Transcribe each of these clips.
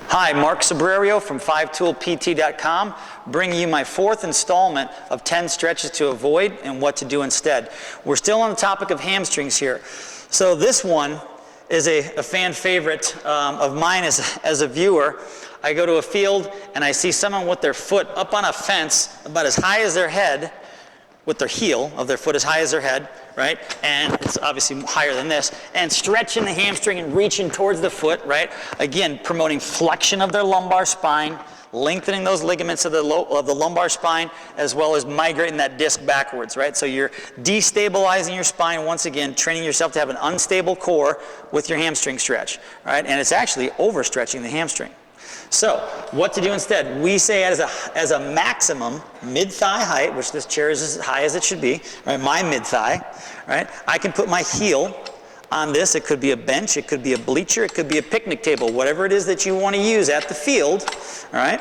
Hi, Mark Cibrario from 5toolpt.com, bringing you my fourth installment of 10 stretches to avoid and what to do instead. We're still on the topic of hamstrings here. So this one is a fan favorite of mine as a viewer. I go to a field and I see someone with their foot up on a fence about as high as their head, with their heel of their foot as high as their head, right? And it's obviously higher than this, and stretching the hamstring and reaching towards the foot, right? Again, promoting flexion of their lumbar spine, lengthening those ligaments of the lumbar spine, as well as migrating that disc backwards, right? So you're destabilizing your spine once again, training yourself to have an unstable core with your hamstring stretch, right? And it's actually overstretching the hamstring. So, what to do instead? We say as a maximum mid-thigh height, which this chair is as high as it should be, right? My mid-thigh, right? I can put my heel on this. It could be a bench, it could be a bleacher, it could be a picnic table, whatever it is that you want to use at the field, all right?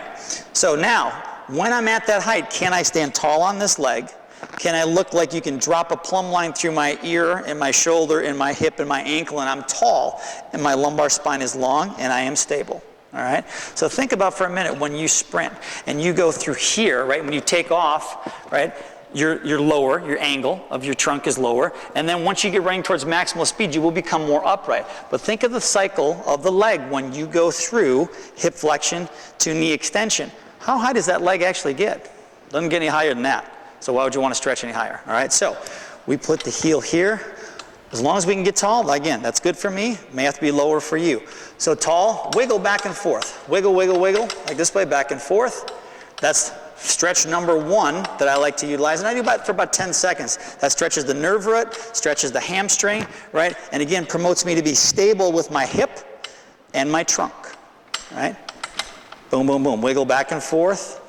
So now, when I'm at that height, can I stand tall on this leg? Can I look like you can drop a plumb line through my ear and my shoulder and my hip and my ankle, and I'm tall, and my lumbar spine is long, and I am stable? All right, so think about for a minute when you sprint and you go through here, right? When you take off, right? You're lower, your angle of your trunk is lower, and then once you get running towards maximal speed, you will become more upright. But think of the cycle of the leg when you go through hip flexion to knee extension. How high does that leg actually get? Doesn't get any higher than that. So why would you want to stretch any higher? All right, so we put the heel here. As long as we can get tall, again, that's good for me. May have to be lower for you. So tall, wiggle back and forth. Wiggle, wiggle, wiggle, like this way, back and forth. That's stretch number one that I like to utilize. And I do that for about 10 seconds. That stretches the nerve root, stretches the hamstring, right? And again, promotes me to be stable with my hip and my trunk, right? Boom, boom, boom. Wiggle back and forth,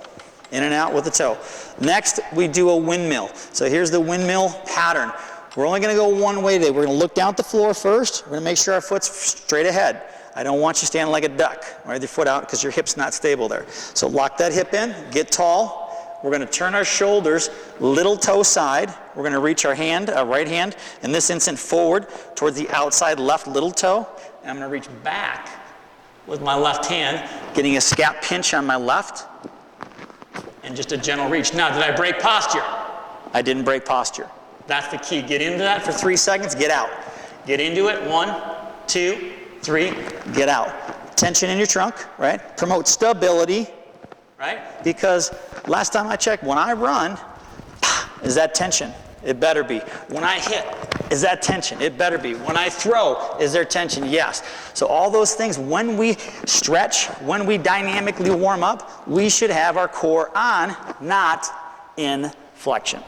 in and out with the toe. Next, we do a windmill. So here's the windmill pattern. We're only going to go one way today. We're going to look down at the floor first. We're going to make sure our foot's straight ahead. I don't want you standing like a duck, right, with your foot out, because your hip's not stable there. So lock that hip in, get tall. We're going to turn our shoulders, little toe side. We're going to reach our hand, our right hand, in this instant forward towards the outside left little toe. And I'm going to reach back with my left hand, getting a scap pinch on my left, and just a gentle reach. Now, did I break posture? I didn't break posture. That's the key. Get into that for 3 seconds, get out. Get into it, 1, 2, 3, get out. Tension in your trunk, right? Promote stability, right? Because last time I checked, when I run, is that tension? It better be. When I hit, is that tension? It better be. When I throw, is there tension? Yes. So all those things, when we stretch, when we dynamically warm up, we should have our core on, not in flexion.